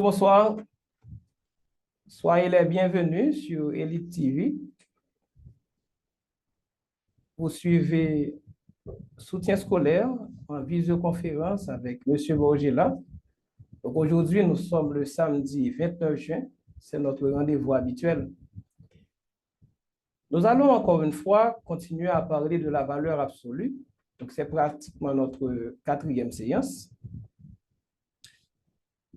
Bonsoir. Soyez les bienvenus sur Elite TV. Vous suivez Soutien scolaire en visioconférence avec M. Borgela. Donc aujourd'hui, nous sommes le samedi 29 juin. C'est notre rendez-vous habituel. Nous allons encore une fois continuer à parler de la valeur absolue. Donc c'est pratiquement notre quatrième séance.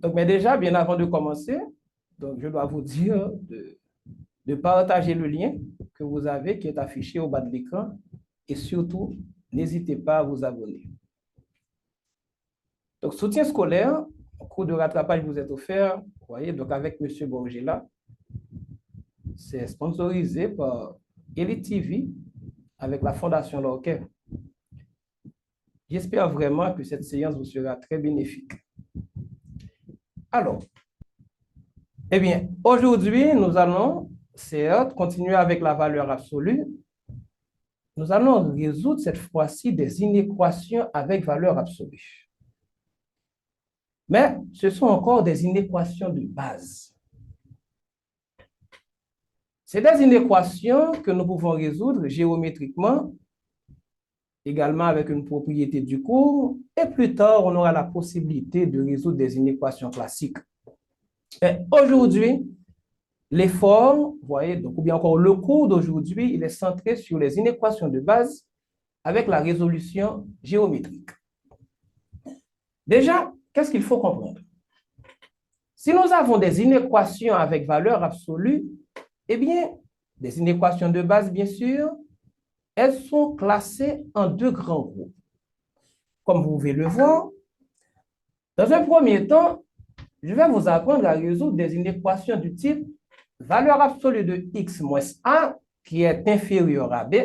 Donc, mais déjà, bien avant de commencer, donc je dois vous dire de partager le lien que vous avez qui est affiché au bas de l'écran et surtout, n'hésitez pas à vous abonner. Donc, soutien scolaire, un cours de rattrapage vous est offert, vous voyez, donc avec M. Borgela. C'est sponsorisé par Elite TV avec la Fondation Lorquet. J'espère vraiment que cette séance vous sera très bénéfique. Alors, eh bien, aujourd'hui, nous allons, certes, continuer avec la valeur absolue. Nous allons résoudre cette fois-ci des inéquations avec valeur absolue. Mais ce sont encore des inéquations de base. C'est des inéquations que nous pouvons résoudre géométriquement, également avec une propriété du cours, et plus tard, on aura la possibilité de résoudre des inéquations classiques. Aujourd'hui, l'effort, vous voyez, donc, ou bien encore le cours d'aujourd'hui, il est centré sur les inéquations de base avec la résolution géométrique. Déjà, qu'est-ce qu'il faut comprendre? Si nous avons des inéquations avec valeur absolue, eh bien, des inéquations de base, bien sûr, elles sont classées en deux grands groupes. Comme vous pouvez le voir, dans un premier temps, je vais vous apprendre à résoudre des inéquations du type valeur absolue de x moins a qui est inférieure à b,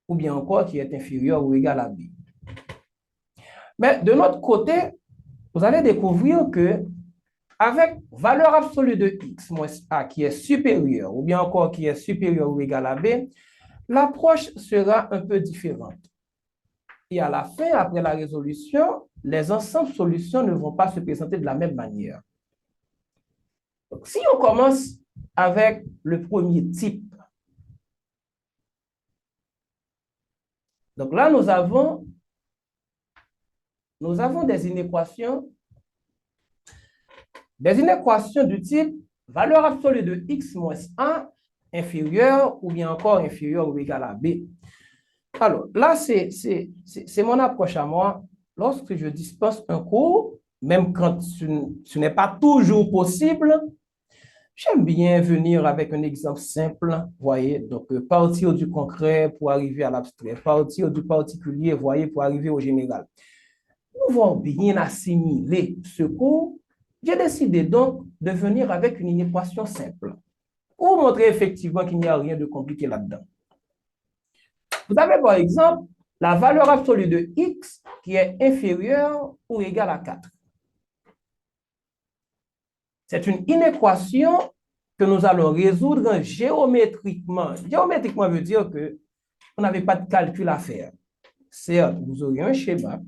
ou bien encore qui est inférieure ou égale à b. Mais de notre côté, vous allez découvrir que avec valeur absolue de x moins a qui est supérieure, ou bien encore qui est supérieure ou égale à b, l'approche sera un peu différente. Et à la fin, après la résolution, les ensembles solutions ne vont pas se présenter de la même manière. Donc, si on commence avec le premier type, donc là, nous avons des inéquations du type valeur absolue de x moins a inférieure ou bien encore inférieure ou égale à b. Alors, là, c'est mon approche à moi. Lorsque je dispense un cours, même quand ce n'est pas toujours possible, j'aime bien venir avec un exemple simple, voyez, donc partir du concret pour arriver à l'abstrait, partir du particulier, voyez, pour arriver au général. Nous voulons bien assimiler ce cours. J'ai décidé donc de venir avec une inéquation simple pour montrer effectivement qu'il n'y a rien de compliqué là-dedans. Vous avez par exemple la valeur absolue de x qui est inférieure ou égale à 4. C'est une inéquation que nous allons résoudre géométriquement. Géométriquement veut dire que vous n'avez pas de calcul à faire. Certes, vous aurez un schéma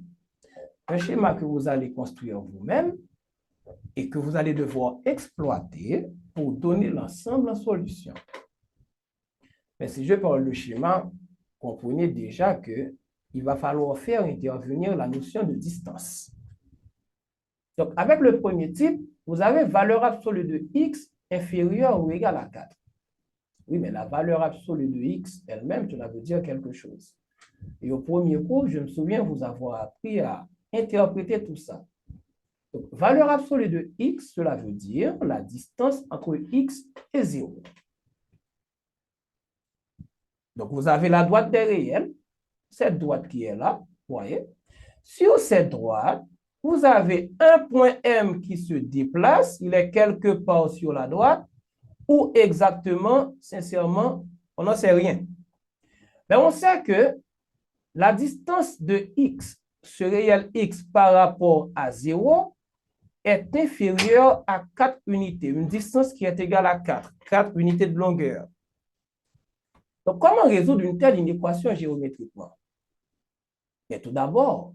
que vous allez construire vous-même et que vous allez devoir exploiter pour donner l'ensemble en solution. Mais si je parle de schéma, comprenez déjà qu'il va falloir faire intervenir la notion de distance. Donc, avec le premier type, vous avez valeur absolue de x inférieure ou égale à 4. Oui, mais la valeur absolue de x elle-même, cela veut dire quelque chose. Et au premier cours, je me souviens vous avoir appris à interpréter tout ça. Donc, valeur absolue de x, cela veut dire la distance entre x et 0. Donc, vous avez la droite des réels, cette droite qui est là, vous voyez. Sur cette droite, vous avez un point M qui se déplace, il est quelque part sur la droite, ou exactement, sincèrement, on n'en sait rien. Mais on sait que la distance de x, ce réel x par rapport à 0, est inférieure à 4 unités, une distance qui est égale à 4 unités de longueur. Donc, comment résoudre une telle inéquation géométriquement? Mais tout d'abord,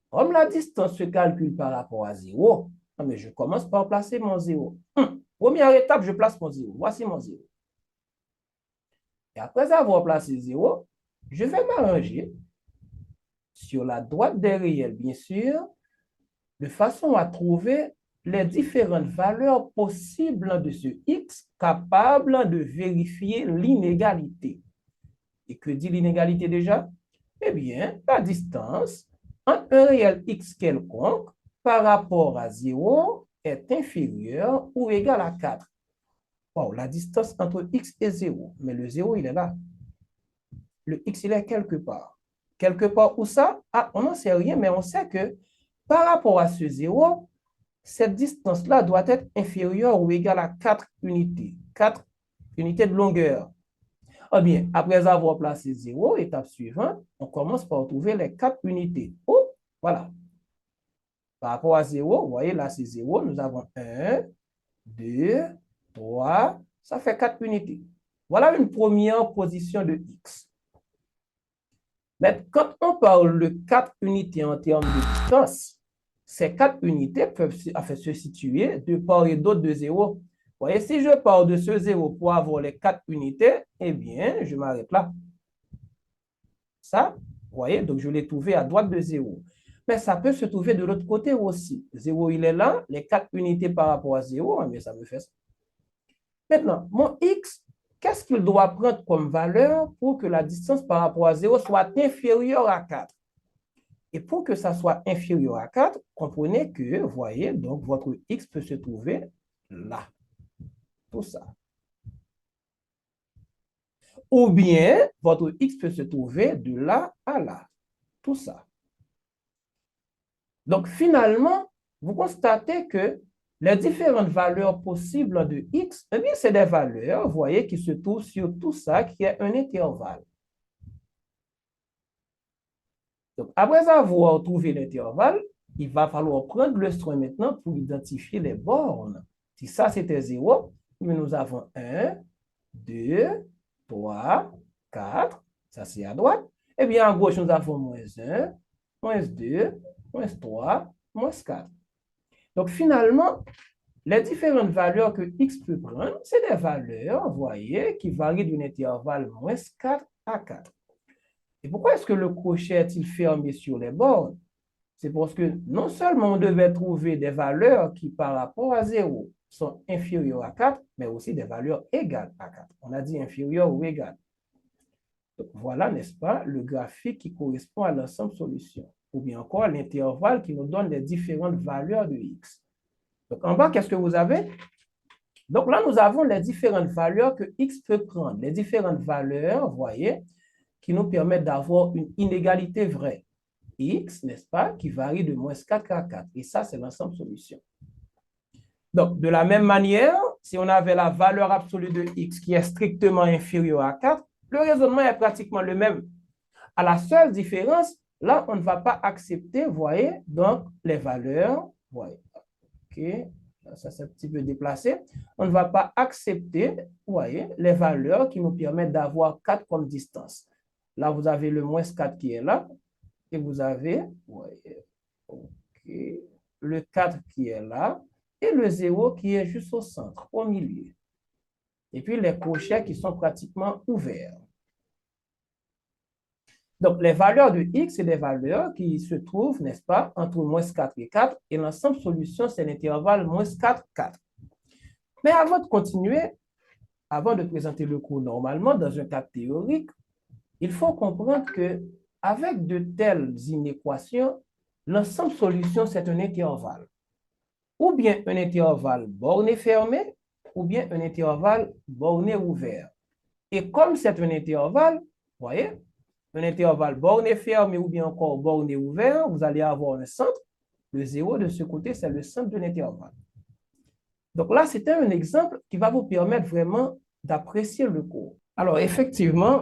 comme la distance se calcule par rapport à 0, Ah, mais je commence par placer mon 0. Première étape, je place mon 0. Voici mon 0. Et après avoir placé 0, je vais m'arranger sur la droite des réels, bien sûr, de façon à trouver les différentes valeurs possibles de ce x capable de vérifier l'inégalité. Et que dit l'inégalité déjà? Eh bien, la distance entre un réel x quelconque par rapport à 0 est inférieure ou égale à 4. Wow, la distance entre x et 0. Mais le 0, il est là. Le x, il est quelque part. Quelque part où ça? Ah, on n'en sait rien, mais on sait que par rapport à ce 0, cette distance-là doit être inférieure ou égale à 4 unités. 4 unités de longueur. Eh bien, après avoir placé 0, étape suivante, on commence par trouver les 4 unités. Oh, voilà. Par rapport à 0, vous voyez, là, c'est 0. Nous avons 1, 2, 3. Ça fait 4 unités. Voilà une première position de x. Mais quand on parle de 4 unités en termes de distance, ces 4 unités peuvent se situer de part et d'autre de 0. Vous voyez, si je pars de ce 0 pour avoir les 4 unités, eh bien, je m'arrête là. Ça, vous voyez, donc je l'ai trouvé à droite de 0. Mais ça peut se trouver de l'autre côté aussi. 0, il est là, les 4 unités par rapport à 0, mais ça me fait ça. Maintenant, mon x, qu'est-ce qu'il doit prendre comme valeur pour que la distance par rapport à 0 soit inférieure à 4? Et pour que ça soit inférieur à 4, comprenez que, vous voyez, donc votre x peut se trouver là. Tout ça. Ou bien, votre x peut se trouver de là à là. Tout ça. Donc, finalement, vous constatez que les différentes valeurs possibles de x, eh bien, c'est des valeurs, vous voyez, qui se trouvent sur tout ça, qui est un intervalle. Donc, après avoir trouvé l'intervalle, il va falloir prendre le soin maintenant pour identifier les bornes. Si ça, c'était 0, nous avons 1, 2, 3, 4. Ça, c'est à droite. Et bien, à gauche, nous avons moins 1, moins 2, moins 3, moins 4. Donc, finalement, les différentes valeurs que x peut prendre, c'est des valeurs, vous voyez, qui varient d'un intervalle moins 4 à 4. Et pourquoi est-ce que le crochet est-il fermé sur les bornes? C'est parce que non seulement on devait trouver des valeurs qui, par rapport à 0, sont inférieures à 4, mais aussi des valeurs égales à 4. On a dit inférieures ou égales. Donc voilà, n'est-ce pas, le graphique qui correspond à l'ensemble solution. Ou bien encore l'intervalle qui nous donne les différentes valeurs de x. Donc en bas, qu'est-ce que vous avez? Donc là, nous avons les différentes valeurs que x peut prendre. Les différentes valeurs, vous voyez, qui nous permettent d'avoir une inégalité vraie. X, n'est-ce pas, qui varie de moins 4 à 4. Et ça, c'est l'ensemble solution. Donc, de la même manière, si on avait la valeur absolue de x qui est strictement inférieure à 4, le raisonnement est pratiquement le même. À la seule différence, là, on ne va pas accepter, vous voyez, donc les valeurs, vous voyez, ok, ça c'est un petit peu déplacé, on ne va pas accepter, vous voyez, les valeurs qui nous permettent d'avoir 4 comme distance. Là, vous avez le moins 4 qui est là, et vous avez, voyez, okay, le 4 qui est là, et le 0 qui est juste au centre, au milieu. Et puis les crochets qui sont pratiquement ouverts. Donc, les valeurs de x, c'est des valeurs qui se trouvent, n'est-ce pas, entre moins 4 et 4, et l'ensemble solution, c'est l'intervalle moins 4, 4. Mais avant de continuer, avant de présenter le cours normalement, dans un cadre théorique, il faut comprendre que avec de telles inéquations, l'ensemble solution, c'est un intervalle. Ou bien un intervalle borné fermé, ou bien un intervalle borné ouvert. Et comme c'est un intervalle, vous voyez, un intervalle borné fermé ou bien encore borné ouvert, vous allez avoir un centre. Le 0 de ce côté, c'est le centre de l'intervalle. Donc là, c'était un exemple qui va vous permettre vraiment d'apprécier le cours. Alors, effectivement,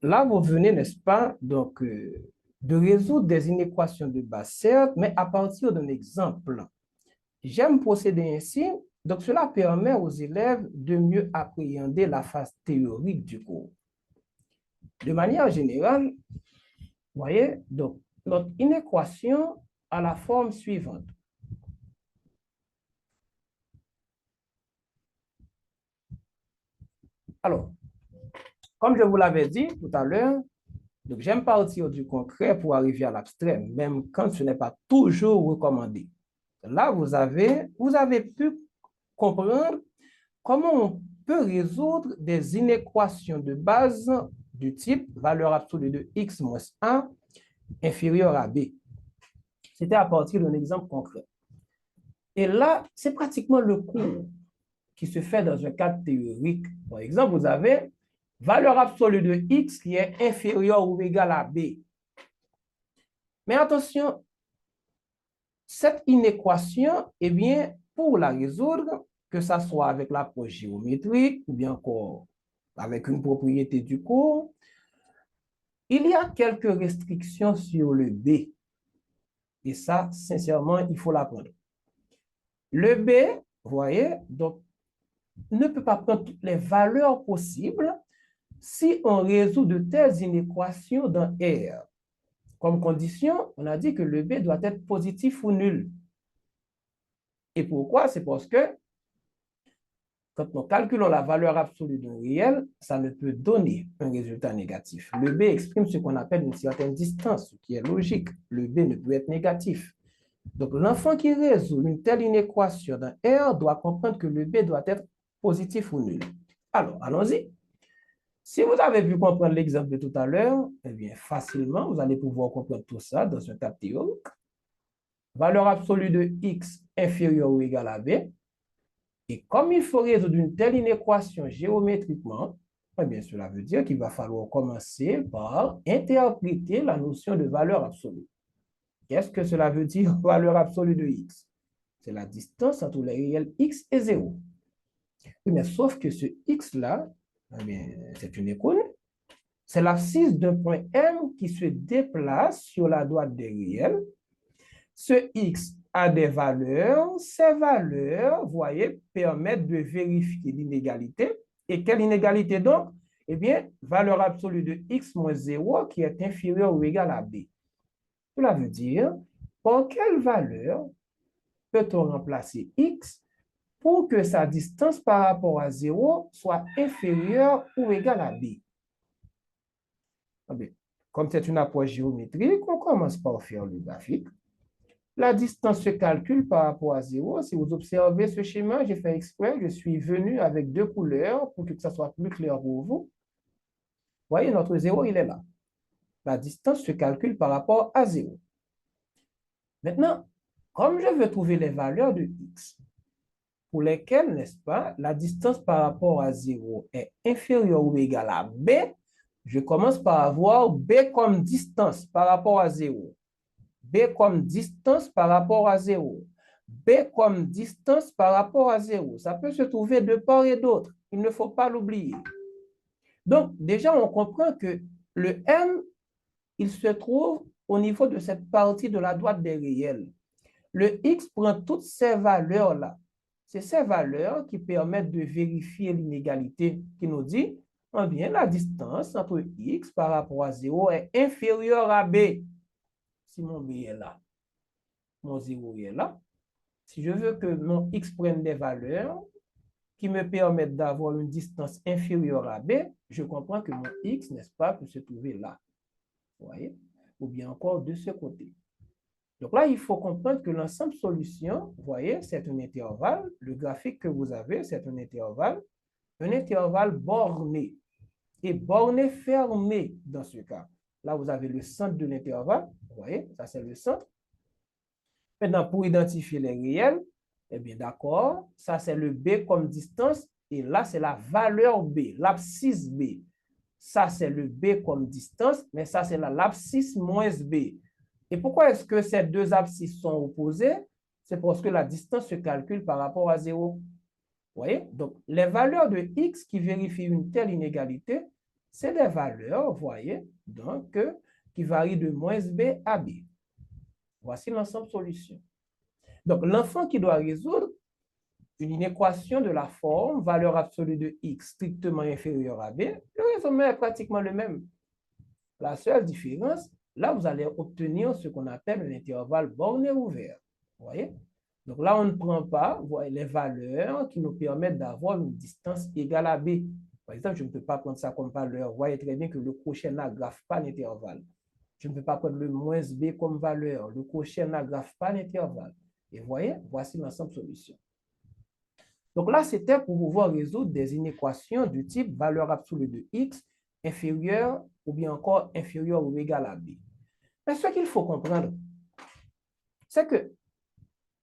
là, vous venez, n'est-ce pas, donc, de résoudre des inéquations de base, certes, mais à partir d'un exemple. J'aime procéder ainsi, donc cela permet aux élèves de mieux appréhender la phase théorique du cours. De manière générale, vous voyez, donc, notre inéquation a la forme suivante. Alors, comme je vous l'avais dit tout à l'heure, donc j'aime partir du concret pour arriver à l'abstrait, même quand ce n'est pas toujours recommandé. Là, vous avez pu comprendre comment on peut résoudre des inéquations de base du type valeur absolue de x moins 1 inférieure à b. C'était à partir d'un exemple concret. Et là, c'est pratiquement le cours qui se fait dans un cadre théorique. Par exemple, vous avez valeur absolue de x qui est inférieure ou égale à b. Mais attention, cette inéquation, eh bien, pour la résoudre, que ce soit avec l'approche géométrique ou bien encore avec une propriété du cours, il y a quelques restrictions sur le b. Et ça, sincèrement, il faut l'apprendre. Le b, vous voyez, donc, ne peut pas prendre toutes les valeurs possibles si on résout de telles inéquations dans R. Comme condition, on a dit que le b doit être positif ou nul. Et pourquoi? C'est parce que quand nous calculons la valeur absolue d'un réel, ça ne peut donner un résultat négatif. Le b exprime ce qu'on appelle une certaine distance, ce qui est logique. Le b ne peut être négatif. Donc, l'enfant qui résout une telle inéquation dans R doit comprendre que le b doit être positif ou nul. Alors, allons-y. Si vous avez pu comprendre l'exemple de tout à l'heure, eh bien, facilement, vous allez pouvoir comprendre tout ça dans un cas théorique. Valeur absolue de x inférieure ou égale à b. Et comme il faut résoudre une telle inéquation géométriquement, eh bien, cela veut dire qu'il va falloir commencer par interpréter la notion de valeur absolue. Qu'est-ce que cela veut dire, valeur absolue de x? C'est la distance entre les réels x et 0. Mais sauf que ce x-là, eh c'est une inconnue. C'est l'abscisse d'un point M qui se déplace sur la droite des réels. Ce x a des valeurs. Ces valeurs, vous voyez, permettent de vérifier l'inégalité. Et quelle inégalité donc? Eh bien, valeur absolue de x moins 0 qui est inférieure ou égale à b. Cela veut dire, par quelle valeur peut-on remplacer x pour que sa distance par rapport à 0 soit inférieure ou égale à b? Comme c'est une approche géométrique, on commence par faire le graphique. La distance se calcule par rapport à 0. Si vous observez ce schéma, j'ai fait exprès, je suis venu avec deux couleurs pour que ça soit plus clair pour vous. Vous voyez, notre 0, il est là. La distance se calcule par rapport à 0. Maintenant, comme je veux trouver les valeurs de x, pour lesquelles, n'est-ce pas, la distance par rapport à 0 est inférieure ou égale à b, je commence par avoir b comme distance par rapport à 0. B comme distance par rapport à 0. B comme distance par rapport à 0. Ça peut se trouver de part et d'autre. Il ne faut pas l'oublier. Donc, déjà, on comprend que le M, il se trouve au niveau de cette partie de la droite des réels. Le X prend toutes ces valeurs-là. C'est ces valeurs qui permettent de vérifier l'inégalité qui nous dit, eh bien, la distance entre X par rapport à 0 est inférieure à B. Si mon B est là, mon 0 est là. Si je veux que mon x prenne des valeurs qui me permettent d'avoir une distance inférieure à b, je comprends que mon x, n'est-ce pas, peut se trouver là. Vous voyez? Ou bien encore de ce côté. Donc là, il faut comprendre que l'ensemble solution, vous voyez, c'est un intervalle. Le graphique que vous avez, c'est un intervalle borné. Et borné fermé dans ce cas. Là, vous avez le centre de l'intervalle. Vous voyez, ça c'est le centre. Maintenant, pour identifier les réels, eh bien, d'accord, ça c'est le B comme distance, et là c'est la valeur B, l'abscisse B. Ça c'est le B comme distance, mais ça c'est l'abscisse moins B. Et pourquoi est-ce que ces deux abscisses sont opposées? C'est parce que la distance se calcule par rapport à 0. Vous voyez? Donc, les valeurs de X qui vérifient une telle inégalité, c'est des valeurs, vous voyez, donc, qui varient de moins B à B. Voici l'ensemble solution. Donc, l'enfant qui doit résoudre une inéquation de la forme valeur absolue de x strictement inférieure à b, le raisonnement est pratiquement le même. La seule différence, là, vous allez obtenir ce qu'on appelle un intervalle borné ouvert. Vous voyez? Donc là, on ne prend pas, vous voyez, les valeurs qui nous permettent d'avoir une distance égale à b. Par exemple, je ne peux pas prendre ça comme valeur. Vous voyez très bien que le crochet n'agrave pas l'intervalle. Je ne peux pas prendre le moins b comme valeur. Le crochet n'agrave pas l'intervalle. Et vous voyez, voici l'ensemble solution. Donc là, c'était pour pouvoir résoudre des inéquations du type valeur absolue de x inférieure ou bien encore inférieure ou égale à b. Mais ce qu'il faut comprendre, c'est que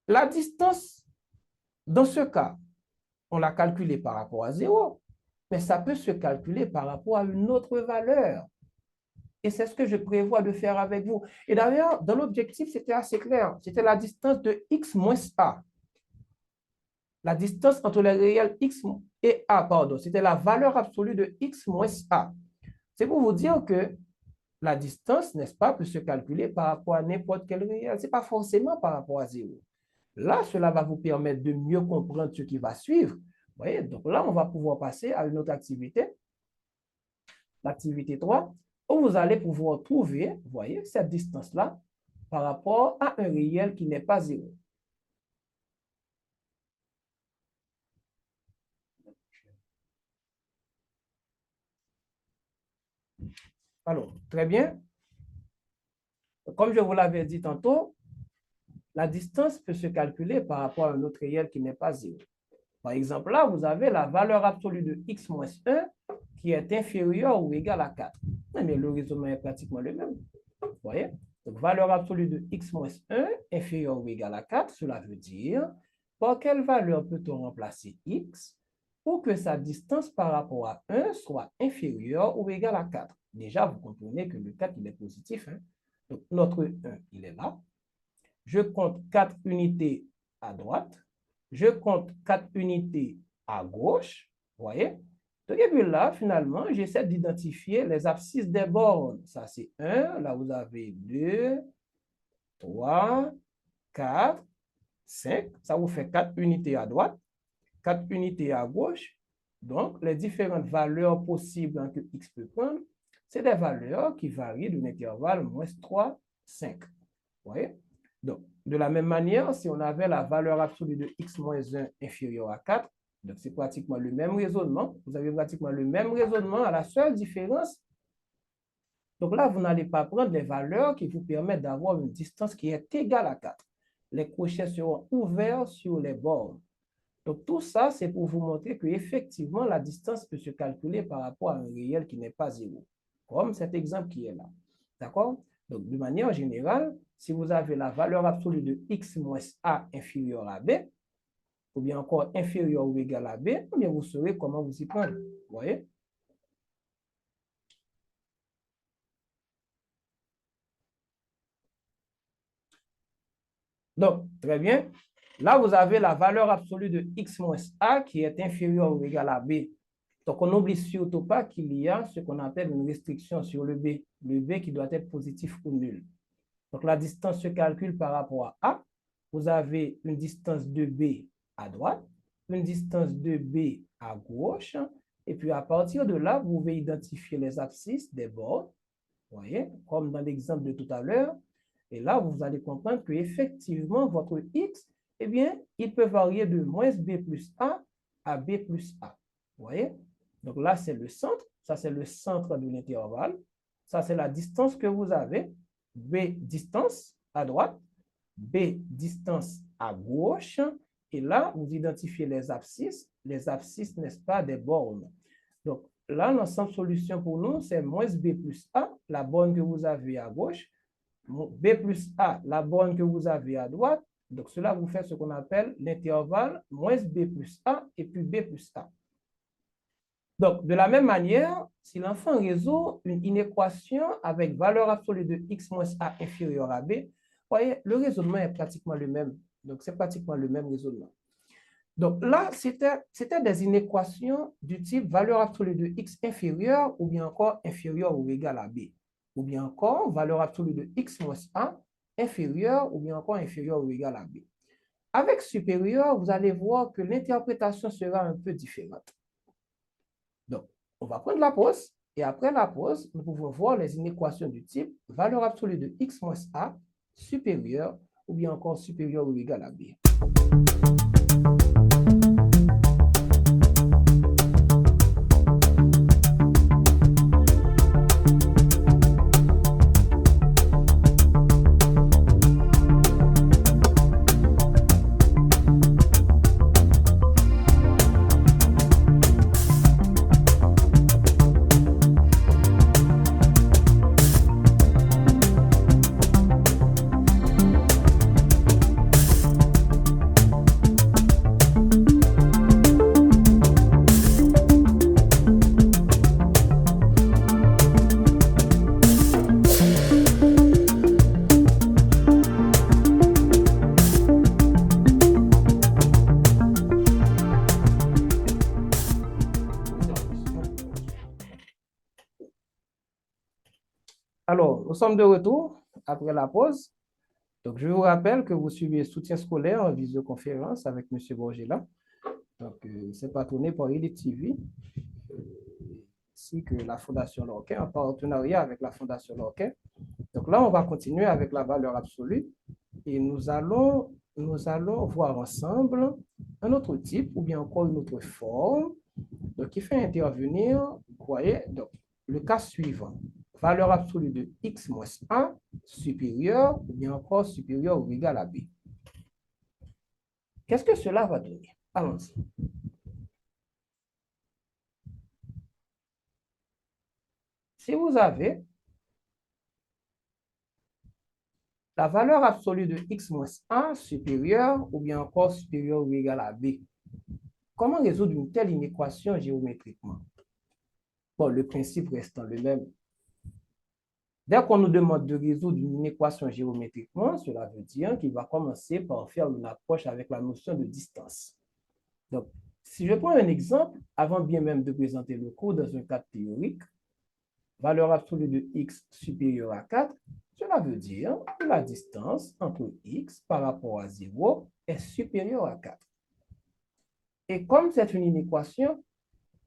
la distance, dans ce cas, on l'a calculée par rapport à 0, mais ça peut se calculer par rapport à une autre valeur. Et c'est ce que je prévois de faire avec vous. Et d'ailleurs, dans l'objectif, c'était assez clair. C'était la distance de x moins a. La distance entre les réels x et a, pardon, c'était la valeur absolue de x moins a. C'est pour vous dire que la distance, n'est-ce pas, peut se calculer par rapport à n'importe quel réel. Ce n'est pas forcément par rapport à 0. Là, cela va vous permettre de mieux comprendre ce qui va suivre. Vous voyez, donc là, on va pouvoir passer à une autre activité, l'activité 3, où vous allez pouvoir trouver, vous voyez, cette distance-là par rapport à un réel qui n'est pas 0. Alors, très bien. Comme je vous l'avais dit tantôt, la distance peut se calculer par rapport à un autre réel qui n'est pas 0. Par exemple, là, vous avez la valeur absolue de x moins 1 qui est inférieure ou égale à 4. Mais le raisonnement est pratiquement le même. Vous voyez? Donc, valeur absolue de x moins 1 inférieure ou égale à 4, cela veut dire par quelle valeur peut-on remplacer x pour que sa distance par rapport à 1 soit inférieure ou égale à 4. Déjà, vous comprenez que le 4, il est positif. Hein? Donc, notre 1, il est là. Je compte 4 unités à droite. Je compte 4 unités à gauche. Vous voyez? Donc, et puis là, finalement, j'essaie d'identifier les abscisses des bornes. Ça, c'est 1. Là, vous avez 2, 3, 4, 5. Ça vous fait 4 unités à droite, 4 unités à gauche. Donc, les différentes valeurs possibles que x peut prendre, c'est des valeurs qui varient de l'intervalle moins 3, 5. Vous voyez? Donc, de la même manière, si on avait la valeur absolue de x moins 1 inférieure à 4, donc c'est pratiquement le même raisonnement. Vous avez pratiquement le même raisonnement à la seule différence. Donc là, vous n'allez pas prendre les valeurs qui vous permettent d'avoir une distance qui est égale à 4. Les crochets seront ouverts sur les bords. Donc tout ça, c'est pour vous montrer qu'effectivement, la distance peut se calculer par rapport à un réel qui n'est pas 0. Comme cet exemple qui est là. D'accord? Donc, de manière générale, si vous avez la valeur absolue de x moins a inférieure à b, ou bien encore inférieure ou égale à b, eh bien vous saurez comment vous y prendre. Vous voyez? Donc, très bien. Là, vous avez la valeur absolue de x moins a qui est inférieure ou égale à b. Donc, on n'oublie surtout pas qu'il y a ce qu'on appelle une restriction sur le b qui doit être positif ou nul. Donc, la distance se calcule par rapport à A. Vous avez une distance de B à droite, une distance de B à gauche. Et puis, à partir de là, vous pouvez identifier les abscisses des bords. Vous voyez, comme dans l'exemple de tout à l'heure. Et là, vous allez comprendre qu'effectivement, votre X, eh bien, il peut varier de moins B plus A à B plus A. Vous voyez? Donc là, c'est le centre. Ça, c'est le centre de l'intervalle. Ça, c'est la distance que vous avez. B distance à droite, B distance à gauche. Et là, vous identifiez les abscisses, n'est-ce pas, des bornes. Donc là, l'ensemble solution pour nous, c'est moins B plus A, la borne que vous avez à gauche, B plus A, la borne que vous avez à droite. Donc cela vous fait ce qu'on appelle l'intervalle moins B plus A et puis B plus A. Donc, de la même manière, si l'enfant résout une inéquation avec valeur absolue de x moins a inférieure à b, vous voyez, le raisonnement est pratiquement le même. Donc, c'est pratiquement le même raisonnement. Donc, là, c'était des inéquations du type valeur absolue de x inférieure ou bien encore inférieure ou égale à b. Ou bien encore valeur absolue de x moins a inférieure ou bien encore inférieure ou égale à b. Avec supérieur, vous allez voir que l'interprétation sera un peu différente. Donc, on va prendre la pause et après la pause, nous pouvons voir les inéquations du type valeur absolue de x moins a supérieure ou bien encore supérieure ou égale à b. Alors, nous sommes de retour après la pause. Donc, je vous rappelle que vous suivez Soutien scolaire en visioconférence avec M. Borgela. Donc, c'est patronné par Elite TV, ainsi que la Fondation Lorquin, en partenariat avec la Fondation Lorquin. Donc là, on va continuer avec la valeur absolue et nous allons voir ensemble un autre type ou bien encore une autre forme donc, qui fait intervenir, vous voyez, donc, le cas suivant. Valeur absolue de x moins 1 supérieure ou bien encore supérieure ou égale à b. Qu'est-ce que cela va donner? Allons-y. Si vous avez la valeur absolue de x moins 1 supérieure ou bien encore supérieure ou égale à b, comment résoudre une telle inéquation géométriquement? Bon, le principe restant le même. Dès qu'on nous demande de résoudre une équation géométriquement, cela veut dire qu'il va commencer par faire une approche avec la notion de distance. Donc, si je prends un exemple, avant bien même de présenter le cours dans un cadre théorique, valeur absolue de x supérieure à 4, cela veut dire que la distance entre x par rapport à 0 est supérieure à 4. Et comme c'est une inéquation,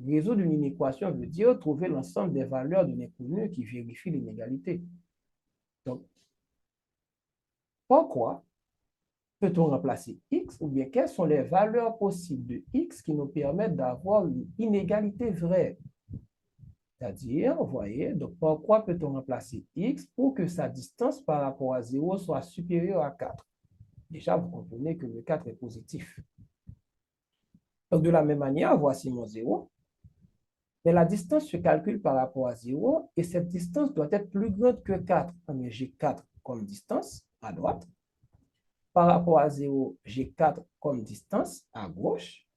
résoudre une inéquation veut dire trouver l'ensemble des valeurs de l'inconnu qui vérifient l'inégalité. Donc, pourquoi peut-on remplacer x ou bien quelles sont les valeurs possibles de x qui nous permettent d'avoir une inégalité vraie? C'est-à-dire, vous voyez, donc pourquoi peut-on remplacer x pour que sa distance par rapport à 0 soit supérieure à 4? Déjà, vous comprenez que le 4 est positif. Donc, de la même manière, voici mon 0. Mais la distance se calcule par rapport à 0 et cette distance doit être plus grande que 4. Mais j'ai 4 comme distance à droite. Par rapport à 0, j'ai 4 comme distance à gauche.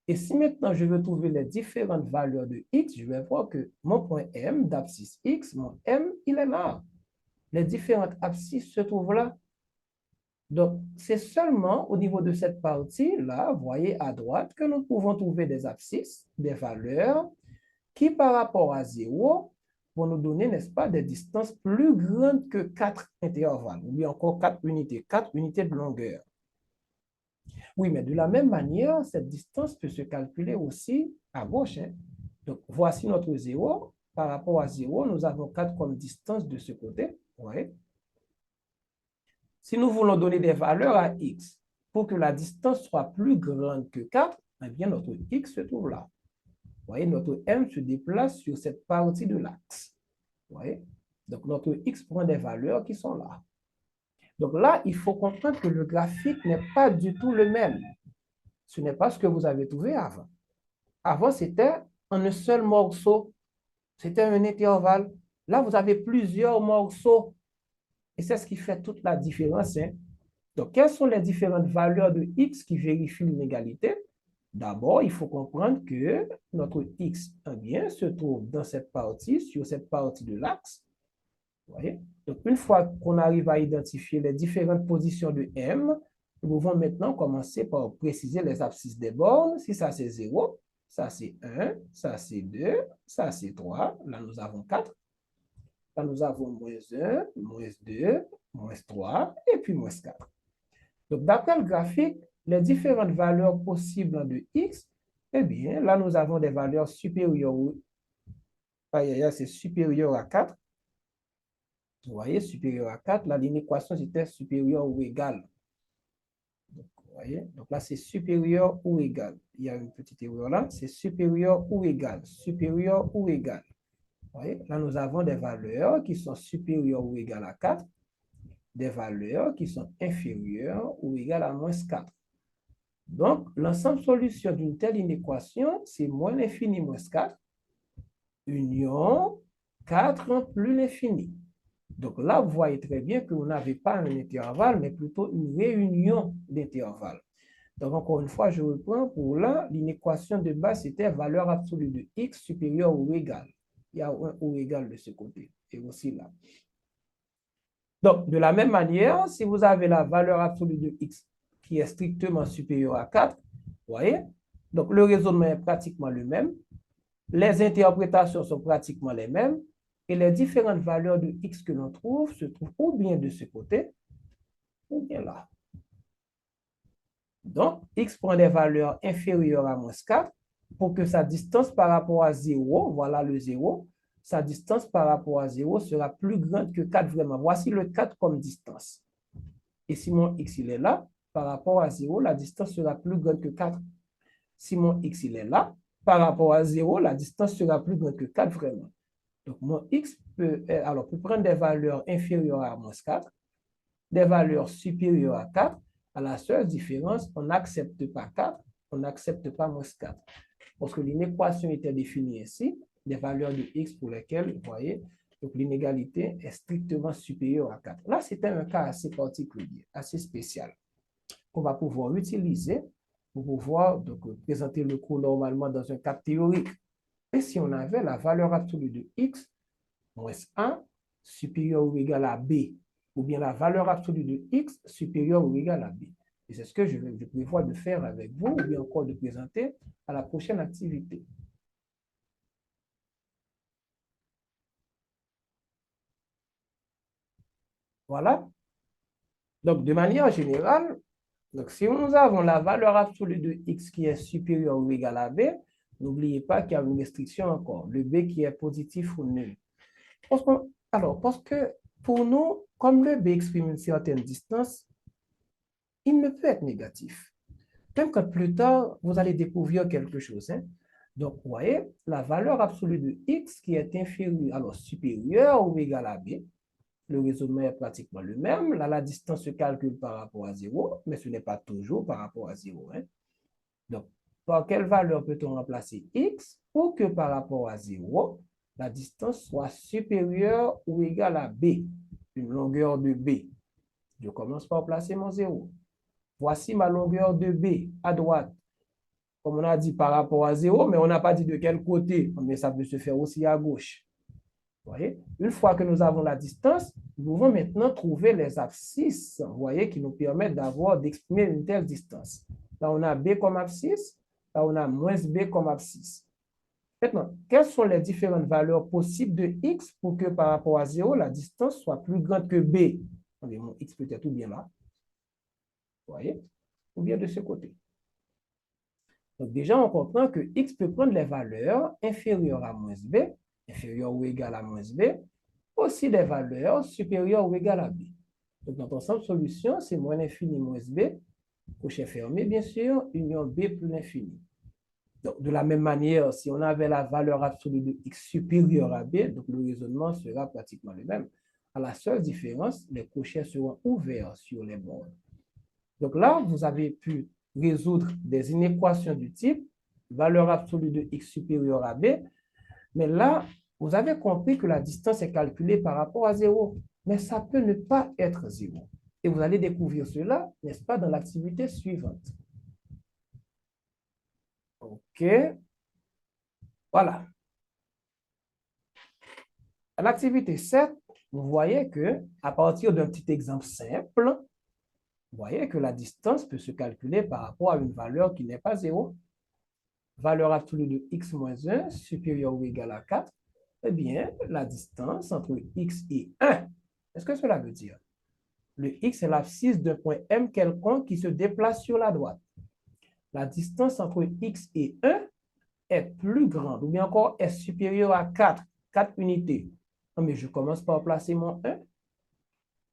Et si maintenant je veux trouver les différentes valeurs de x, je vais voir que mon point M d'abscisse x, mon M, il est là. Les différentes abscisses se trouvent là. Donc, c'est seulement au niveau de cette partie-là, vous voyez à droite, que nous pouvons trouver des abscisses, des valeurs qui, par rapport à 0, vont nous donner, n'est-ce pas, des distances plus grandes que 4 intervalles, ou bien encore 4 unités de longueur. Oui, mais de la même manière, cette distance peut se calculer aussi à gauche. Hein? Donc, voici notre 0. Par rapport à 0, nous avons 4 comme distance de ce côté. Ouais. Si nous voulons donner des valeurs à x pour que la distance soit plus grande que 4, eh bien, notre x se trouve là. Vous voyez, notre M se déplace sur cette partie de l'axe. Vous voyez? Donc, notre X prend des valeurs qui sont là. Donc là, il faut comprendre que le graphique n'est pas du tout le même. Ce n'est pas ce que vous avez trouvé avant. Avant, c'était en un seul morceau. C'était un intervalle. Là, vous avez plusieurs morceaux. Et c'est ce qui fait toute la différence. Hein? Donc, quelles sont les différentes valeurs de X qui vérifient l'inégalité? D'abord, il faut comprendre que notre x bien, se trouve dans cette partie, sur cette partie de l'axe. Vous voyez? Donc, une fois qu'on arrive à identifier les différentes positions de M, nous pouvons maintenant commencer par préciser les abscisses des bornes. Si ça c'est 0, ça c'est 1, ça c'est 2, ça c'est 3. Là, nous avons 4. Là, nous avons moins 1, moins 2, moins 3 et puis moins 4. Donc, d'après le graphique, les différentes valeurs possibles de x, eh bien, là, nous avons des valeurs supérieures. C'est supérieur à 4. Vous voyez, supérieur à 4. Là, l'inéquation, c'était supérieur ou égal. Donc, vous voyez, donc là, c'est supérieur ou égal. Il y a une petite erreur là. C'est supérieur ou égal. Supérieur ou égal. Vous voyez, là, nous avons des valeurs qui sont supérieures ou égales à 4. Des valeurs qui sont inférieures ou égales à moins 4. Donc, l'ensemble solution d'une telle inéquation, c'est moins l'infini moins 4, union 4 plus l'infini. Donc là, vous voyez très bien que vous n'avez pas un intervalle, mais plutôt une réunion d'intervalles. Donc, encore une fois, je reprends. Pour là, l'inéquation de base, c'était valeur absolue de x supérieure ou égale. Il y a un ou égal de ce côté, et aussi là. Donc, de la même manière, si vous avez la valeur absolue de x qui est strictement supérieur à 4, vous voyez? Donc, le raisonnement est pratiquement le même. Les interprétations sont pratiquement les mêmes. Et les différentes valeurs de x que l'on trouve se trouvent ou bien de ce côté, ou bien là. Donc, x prend des valeurs inférieures à moins 4 pour que sa distance par rapport à 0, voilà le 0, sa distance par rapport à 0 sera plus grande que 4 vraiment. Voici le 4 comme distance. Et si mon x il est là, par rapport à 0, la distance sera plus grande que 4. Si mon x il est là, par rapport à 0, la distance sera plus grande que 4 vraiment. Donc, mon x peut prendre des valeurs inférieures à moins 4, des valeurs supérieures à 4. À la seule différence, on n'accepte pas 4, on n'accepte pas moins 4. Parce que l'inéquation était définie ainsi, des valeurs de x pour lesquelles, vous voyez, donc l'inégalité est strictement supérieure à 4. Là, c'était un cas assez particulier, assez spécial, qu'on va pouvoir utiliser pour pouvoir donc, présenter le cours normalement dans un cadre théorique. Et si on avait la valeur absolue de x moins 1 supérieure ou égale à b, ou bien la valeur absolue de x supérieure ou égale à b. Et c'est ce que je prévois de faire avec vous, ou bien encore de présenter à la prochaine activité. Voilà. Donc, de manière générale, donc, si nous avons la valeur absolue de x qui est supérieure ou égale à b, n'oubliez pas qu'il y a une restriction encore, le b qui est positif ou nul. Parce que pour nous, comme le b exprime une certaine distance, il ne peut être négatif. Même quand plus tard, vous allez découvrir quelque chose. Hein? Donc, vous voyez, la valeur absolue de x qui est inférieure, alors supérieure ou égale à b, le raisonnement est pratiquement le même. Là, la distance se calcule par rapport à 0, mais ce n'est pas toujours par rapport à 0. Hein? Donc, par quelle valeur peut-on remplacer x pour que par rapport à 0, la distance soit supérieure ou égale à b, une longueur de b. Je commence par placer mon 0. Voici ma longueur de b à droite. Comme on a dit par rapport à 0, mais on n'a pas dit de quel côté. Mais ça peut se faire aussi à gauche. Vous voyez? Une fois que nous avons la distance, nous pouvons maintenant trouver les abscisses, vous voyez, qui nous permettent d'exprimer une telle distance. Là, on a b comme abscisse. Là, on a moins b comme abscisse. Maintenant, quelles sont les différentes valeurs possibles de x pour que par rapport à 0, la distance soit plus grande que b? Mon x peut être ou bien là. Vous voyez? Ou bien de ce côté. Donc, déjà, on comprend que x peut prendre les valeurs inférieures à moins b, inférieures ou égales à moins b, aussi des valeurs supérieures ou égales à b. Donc, notre ensemble solution, c'est moins l'infini moins b, crochet fermé, bien sûr, union b plus l'infini. Donc, de la même manière, si on avait la valeur absolue de x supérieure à b, donc le raisonnement sera pratiquement le même. À la seule différence, les crochets seront ouverts sur les bords. Donc là, vous avez pu résoudre des inéquations du type valeur absolue de x supérieure à b, mais là, vous avez compris que la distance est calculée par rapport à 0, mais ça peut ne pas être 0. Et vous allez découvrir cela, n'est-ce pas, dans l'activité suivante. OK. Voilà. À l'activité 7, vous voyez que à partir d'un petit exemple simple, vous voyez que la distance peut se calculer par rapport à une valeur qui n'est pas 0. Valeur absolue de x moins 1 supérieure ou égale à 4. Eh bien, la distance entre x et 1, qu'est-ce que cela veut dire? Le x est l'abscisse d'un point M quelconque qui se déplace sur la droite. La distance entre x et 1 est plus grande, ou bien encore est supérieure à 4 unités. Non, mais je commence par placer mon 1.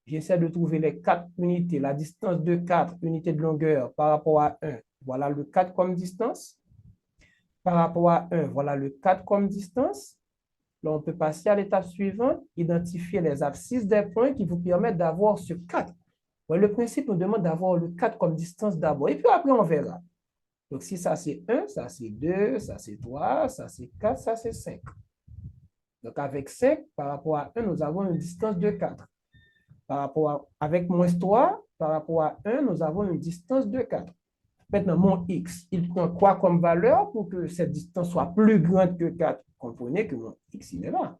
J'essaie de trouver les 4 unités, la distance de 4 unités de longueur par rapport à 1. Voilà le 4 comme distance. Par rapport à 1, voilà le 4 comme distance. Là, on peut passer à l'étape suivante, identifier les abscisses des points qui vous permettent d'avoir ce 4. Le principe nous demande d'avoir le 4 comme distance d'abord, et puis après, on verra. Donc, si ça, c'est 1, ça, c'est 2, ça, c'est 3, ça, c'est 4, ça, c'est 5. Donc, avec 5, par rapport à 1, nous avons une distance de 4. Avec moins 3, par rapport à 1, nous avons une distance de 4. Maintenant, mon x, il prend quoi comme valeur pour que cette distance soit plus grande que 4? Comprenez que mon x, il est là.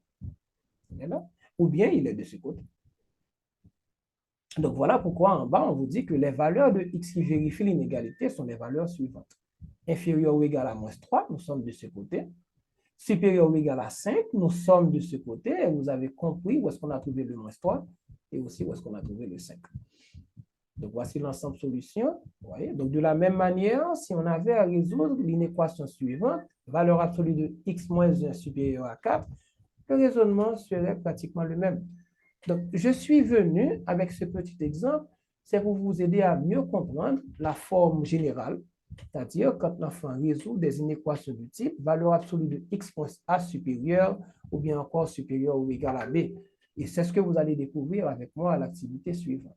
Il est là. Ou bien, il est de ce côté. Donc, voilà pourquoi en bas, on vous dit que les valeurs de x qui vérifient l'inégalité sont les valeurs suivantes. Inférieur ou égal à moins 3, nous sommes de ce côté. supérieur ou égal à 5, nous sommes de ce côté et vous avez compris où est-ce qu'on a trouvé le moins 3 et aussi où est-ce qu'on a trouvé le 5. Donc, voici l'ensemble solution. Voyez? Donc, de la même manière, si on avait à résoudre l'inéquation suivante, valeur absolue de x moins 1 supérieur à 4, le raisonnement serait pratiquement le même. Donc, je suis venu avec ce petit exemple, c'est pour vous aider à mieux comprendre la forme générale, c'est-à-dire quand l'enfant résout des inéquations du type valeur absolue de x moins a supérieur ou bien encore supérieur ou égal à b. Et c'est ce que vous allez découvrir avec moi à l'activité suivante.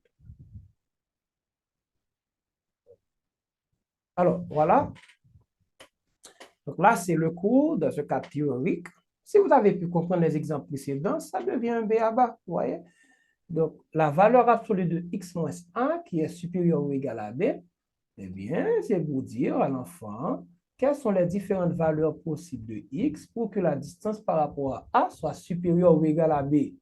Alors, voilà. Donc là, c'est le cours dans ce cas théorique. Si vous avez pu comprendre les exemples précédents, ça devient un b à bas, vous voyez? Donc, la valeur absolue de x moins 1 qui est supérieure ou égale à b, eh bien, c'est vous dire à l'enfant quelles sont les différentes valeurs possibles de x pour que la distance par rapport à a soit supérieure ou égale à b. Eh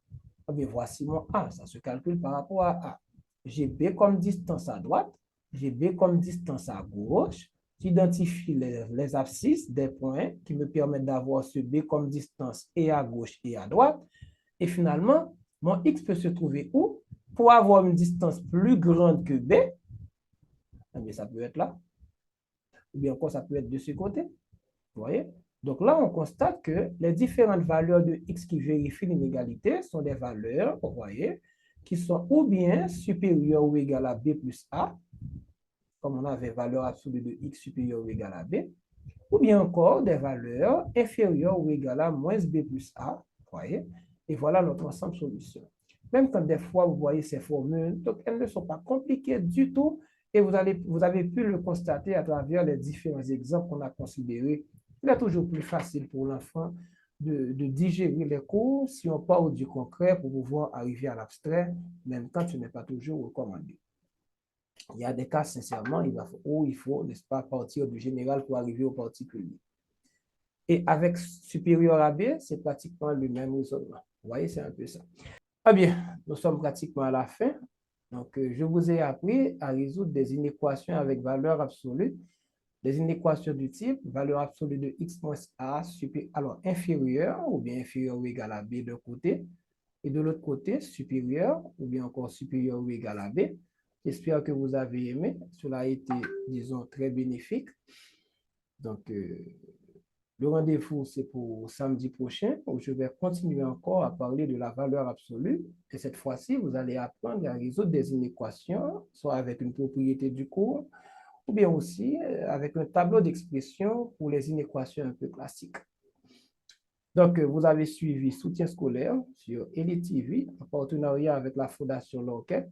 bien, voici mon a, ça se calcule par rapport à a. J'ai b comme distance à droite, j'ai b comme distance à gauche. J'identifie les abscisses des points qui me permettent d'avoir ce b comme distance et à gauche et à droite. Et finalement, mon x peut se trouver où? Pour avoir une distance plus grande que b, eh bien, ça peut être là. Ou bien encore, ça peut être de ce côté. Vous voyez? Donc là, on constate que les différentes valeurs de x qui vérifient l'inégalité sont des valeurs, vous voyez, qui sont ou bien supérieures ou égales à b plus a, comme on avait valeur absolue de x supérieure ou égale à b, ou bien encore des valeurs inférieures ou égales à moins b plus a, vous voyez, et voilà notre ensemble solution. Même quand des fois vous voyez ces formules, donc elles ne sont pas compliquées du tout, et vous avez pu le constater à travers les différents exemples qu'on a considérés. Il est toujours plus facile pour l'enfant de digérer les cours si on part du concret pour pouvoir arriver à l'abstrait, même quand ce n'est pas toujours recommandé. Il y a des cas, sincèrement, où il faut, n'est-ce pas, partir du général pour arriver au particulier. Et avec supérieur à B, c'est pratiquement le même raisonnement. Vous voyez, c'est un peu ça. Ah bien, nous sommes pratiquement à la fin. Donc, je vous ai appris à résoudre des inéquations avec valeur absolue. Des inéquations du type valeur absolue de x moins a alors inférieure ou bien inférieure ou égale à b d'un côté, et de l'autre côté, supérieur ou bien encore supérieur ou égal à b. J'espère que vous avez aimé. Cela a été, disons, très bénéfique. Donc, le rendez-vous, c'est pour samedi prochain, où je vais continuer encore à parler de la valeur absolue. Et cette fois-ci, vous allez apprendre à résoudre des inéquations, soit avec une propriété du cours, ou bien aussi avec un tableau d'expression pour les inéquations un peu classiques. Donc, vous avez suivi Soutien scolaire sur Elite TV, en partenariat avec la Fondation Lorquet.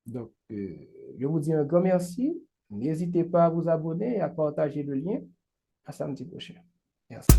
Donc, je vous dis un grand merci. N'hésitez pas à vous abonner et à partager le lien. À samedi prochain. Merci.